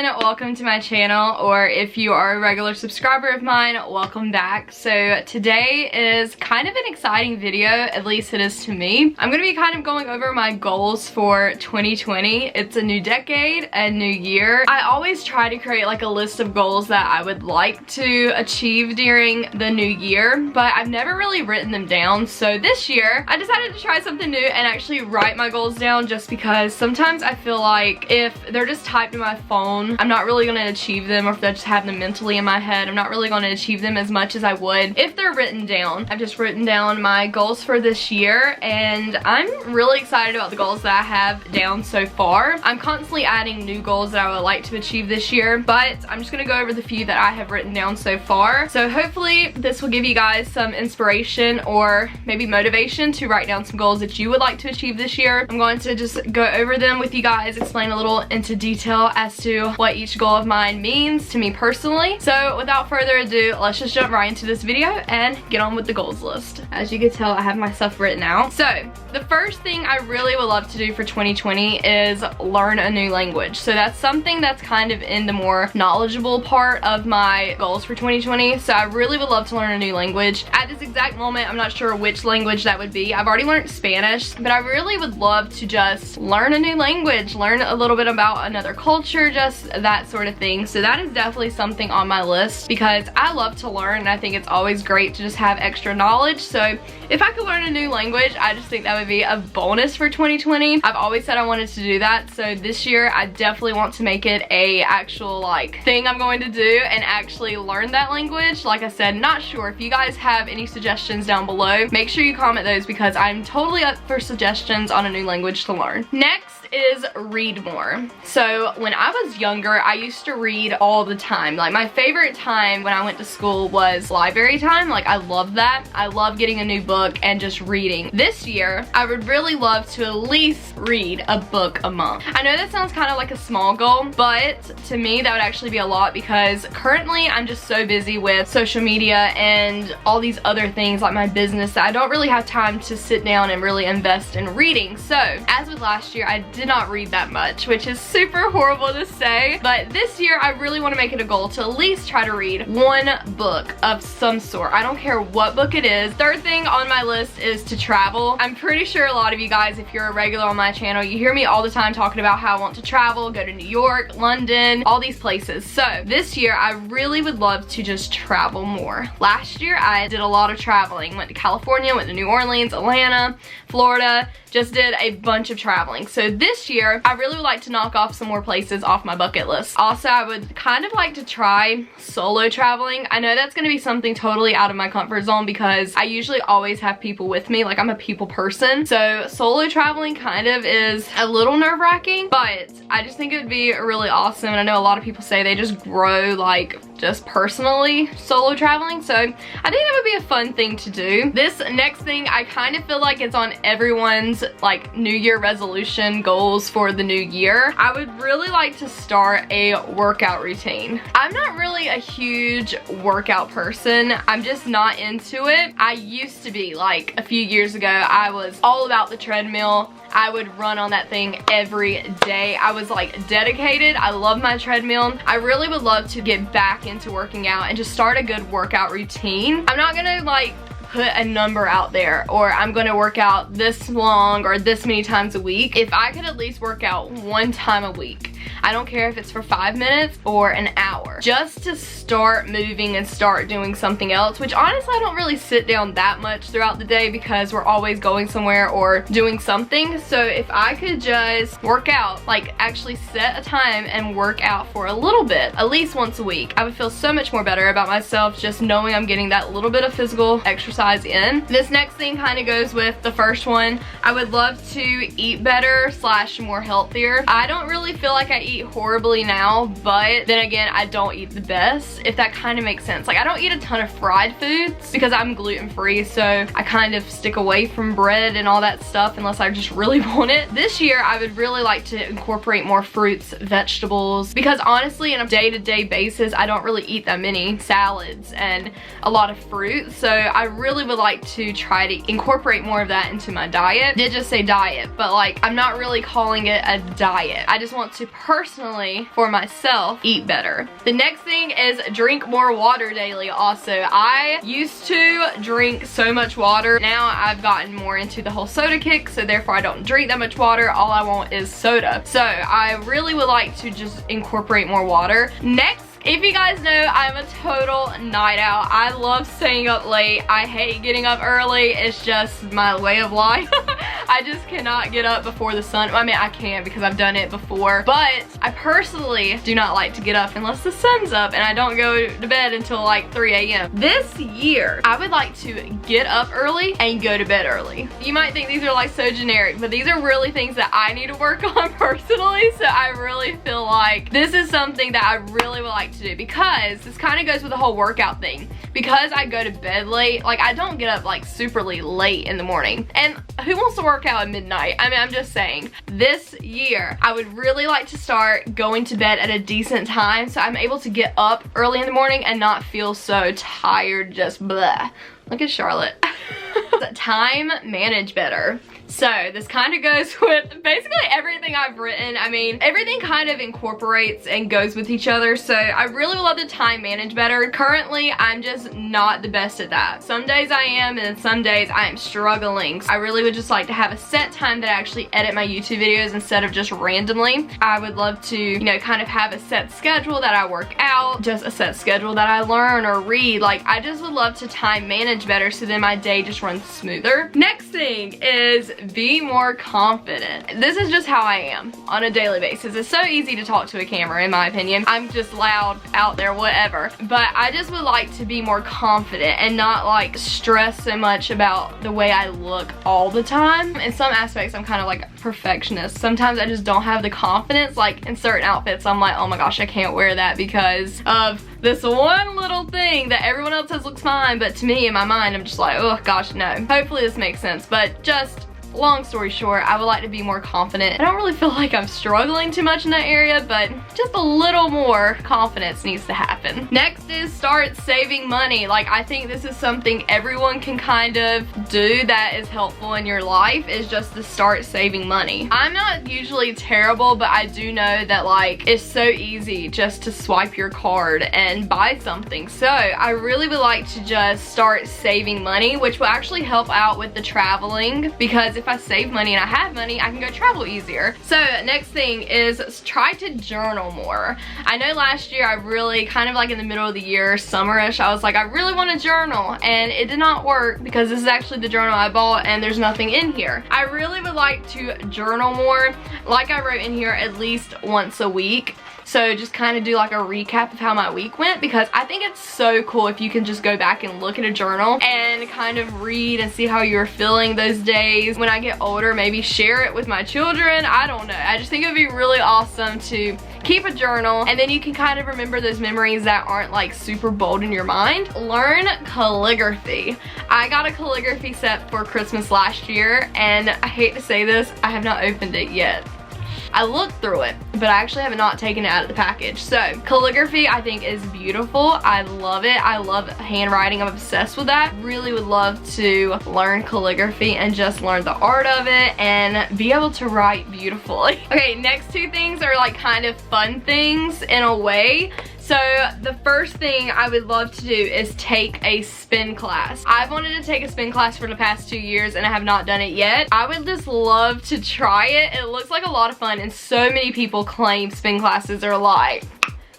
everyone, welcome to my channel, or if you are a regular subscriber of mine, welcome back. So today is kind of an exciting video, at least it is to me. I'm gonna be kind of going over my goals for 2020. It's a new decade, a new year. I always try to create like a list of goals that I would like to achieve during the new year, but I've never really written them down. So this year, I decided to try something new and actually write my goals down, just because sometimes I feel like if they're just typed in my phone, I'm not really gonna achieve them, or if I just have them mentally in my head, I'm not really gonna achieve them as much as I would if they're written down. I've just written down my goals for this year, and I'm really excited about the goals that I have down so far. I'm constantly adding new goals that I would like to achieve this year, but I'm just gonna go over the few that I have written down so far. So hopefully this will give you guys some inspiration or maybe motivation to write down some goals that you would like to achieve this year. I'm going to just go over them with you guys, explain a little into detail as to what each goal of mine means to me personally. So without further ado, let's just jump right into this video and get on with the goals list. As you can tell, I have my stuff written out. So the first thing I really would love to do for 2020 is learn a new language. So that's something that's kind of in the more knowledgeable part of my goals for 2020. So I really would love to learn a new language. At this exact moment, I'm not sure which language that would be. I've already learned Spanish, but I really would love to just learn a new language, learn a little bit about another culture, just that sort of thing. So that is definitely something on my list because I love to learn, and I think it's always great to just have extra knowledge. So if I could learn a new language, I just think that would be a bonus for 2020. I've always said I wanted to do that, so this year I definitely want to make it a actual like thing I'm going to do and actually learn that language. Like I said, not sure. If you guys have any suggestions down below, make sure you comment those because I'm totally up for suggestions on a new language to learn. Next is read more. So when I was younger, I used to read all the time. Like my favorite time when I went to school was library time. Like I love that. I love getting a new book and just reading. This year, I would really love to at least read a book a month. I know that sounds kind of like a small goal, but to me that would actually be a lot because currently I'm just so busy with social media and all these other things like my business that I don't really have time to sit down and really invest in reading. So as with last year, I did not read that much, which is super horrible to say, but this year I really want to make it a goal to at least try to read one book of some sort. I don't care what book it is. Third thing on my list is to travel. I'm pretty sure a lot of you guys, if you're a regular on my channel, you hear me all the time talking about how I want to travel, go to New York, London, all these places. So this year I really would love to just travel more. Last year I did a lot of traveling. Went to California, went to New Orleans, Atlanta, Florida, just did a bunch of traveling. So this year, I really would like to knock off some more places off my bucket list. Also, I would kind of like to try solo traveling. I know that's gonna be something totally out of my comfort zone because I usually always have people with me. Like I'm a people person. So solo traveling kind of is a little nerve-wracking, but I just think it would be really awesome. And I know a lot of people say they just grow like just personally solo traveling, so I think that would be a fun thing to do. This next thing, I kind of feel like it's on everyone's like New Year resolution goals for the new year. I would really like to start a workout routine. I'm not really a huge workout person. I'm just not into it. I used to be, like a few years ago, I was all about the treadmill. I would run on that thing every day. I was like dedicated. I love my treadmill. I really would love to get back into working out and just start a good workout routine. I'm not gonna like put a number out there or I'm gonna work out this long or this many times a week. If I could at least work out one time a week, I don't care if it's for 5 minutes or an hour, just to start moving and start doing something else, which honestly I don't really sit down that much throughout the day because we're always going somewhere or doing something. So if I could just work out, like actually set a time and work out for a little bit, at least once a week, I would feel so much more better about myself just knowing I'm getting that little bit of physical exercise in. This next thing kind of goes with the first one. I would love to eat better / more healthier. I don't really feel like I eat horribly now, but then again, I don't eat the best, if that kind of makes sense. Like I don't eat a ton of fried foods because I'm gluten-free, so I kind of stick away from bread and all that stuff unless I just really want it. This year, I would really like to incorporate more fruits, vegetables, because honestly, on a day-to-day basis, I don't really eat that many salads and a lot of fruit, so I really would like to try to incorporate more of that into my diet. I did just say diet, but like I'm not really calling it a diet. I just want to personally, for myself, eat better. The next thing is drink more water daily also. I used to drink so much water. Now I've gotten more into the whole soda kick, so therefore I don't drink that much water. All I want is soda. So I really would like to just incorporate more water. Next, if you guys know, I'm a total night out. I love staying up late. I hate getting up early. It's just my way of life. I just cannot get up before the sun. I mean, I can because I've done it before, but I personally do not like to get up unless the sun's up, and I don't go to bed until like 3 a.m. This year, I would like to get up early and go to bed early. You might think these are like so generic, but these are really things that I need to work on personally, so I really feel like this is something that I really would like to do, because this kind of goes with the whole workout thing. Because I go to bed late, like I don't get up like superly late in the morning, and who wants to work out at midnight? I mean, I'm just saying, this year I would really like to start going to bed at a decent time so I'm able to get up early in the morning and not feel so tired, just blah. Look at Charlotte. Time manage better. So this kind of goes with basically everything I've written. I mean, everything kind of incorporates and goes with each other. So I really would love to time manage better. Currently, I'm just not the best at that. Some days I am, and some days I am struggling. I really would just like to have a set time that I actually edit my YouTube videos instead of just randomly. I would love to, you know, kind of have a set schedule that I work out, just a set schedule that I learn or read. Like, I just would love to time manage better so then my day just runs smoother. Next thing is be more confident. This is just how I am on a daily basis. It's so easy to talk to a camera, in my opinion. I'm just loud out there, whatever. But I just would like to be more confident and not like stress so much about the way I look all the time. In some aspects, I'm kind of like a perfectionist. Sometimes I just don't have the confidence. Like in certain outfits, I'm like, oh my gosh, I can't wear that because of this one little thing that everyone else says looks fine, but to me, in my mind, I'm just like, oh gosh, no. Hopefully this makes sense, but just long story short, I would like to be more confident. I don't really feel like I'm struggling too much in that area, but just a little more confidence needs to happen. Next is start saving money. Like, I think this is something everyone can kind of do that is helpful in your life, is just to start saving money. I'm not usually terrible, but I do know that like it's so easy just to swipe your card and buy something. So I really would like to just start saving money, which will actually help out with the traveling, because if I save money and I have money, I can go travel easier. So next thing is try to journal more. I know last year I really kind of like in the middle of the year, summerish, I was like, I really want to journal, and it did not work because this is actually the journal I bought and there's nothing in here. I really would like to journal more. Like I wrote in here, at least once a week. So just kind of do like a recap of how my week went, because I think it's so cool if you can just go back and look at a journal and kind of read and see how you're feeling those days. When I get older, maybe share it with my children. I don't know. I just think it would be really awesome to keep a journal, and then you can kind of remember those memories that aren't like super bold in your mind. Learn calligraphy. I got a calligraphy set for Christmas last year, and I hate to say this, I have not opened it yet. I looked through it, but I actually have not taken it out of the package. So calligraphy, I think, is beautiful. I love it. I love handwriting. I'm obsessed with that. Really would love to learn calligraphy and just learn the art of it and be able to write beautifully. Okay, next two things are like kind of fun things in a way. So the first thing I would love to do is take a spin class. I've wanted to take a spin class for the past 2 years and I have not done it yet. I would just love to try it. It looks like a lot of fun, and so many people claim spin classes are like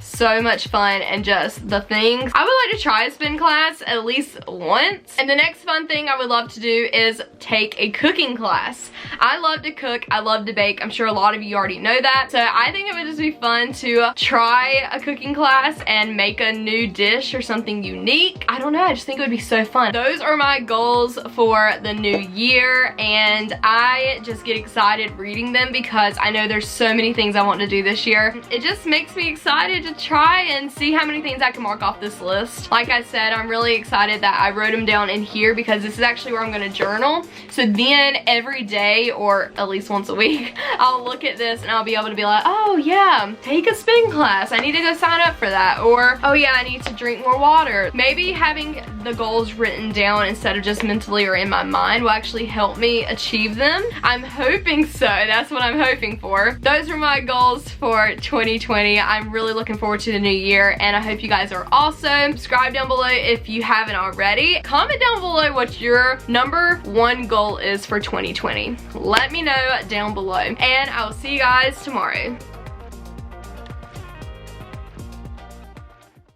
so much fun and just the things. I would like to try a spin class at least once. And the next fun thing I would love to do is take a cooking class. I love to cook, I love to bake. I'm sure a lot of you already know that. So I think it would just be fun to try a cooking class and make a new dish or something unique. I don't know, I just think it would be so fun. Those are my goals for the new year, and I just get excited reading them because I know there's so many things I want to do this year. It just makes me excited to try and see how many things I can mark off this list. Like I said, I'm really excited that I wrote them down in here because this is actually where I'm gonna journal. So then every day, or at least once a week, I'll look at this and I'll be able to be like, oh yeah, take a spin class. I need to go sign up for that. Or, oh yeah, I need to drink more water. Maybe having the goals written down instead of just mentally or in my mind will actually help me achieve them. I'm hoping so. That's what I'm hoping for. Those are my goals for 2020. I'm really looking forward to the new year, and I hope you guys are also. Subscribe down below if you haven't already. Comment down below what your #1 goal is for 2020. Let me know down below, and I will see you guys tomorrow.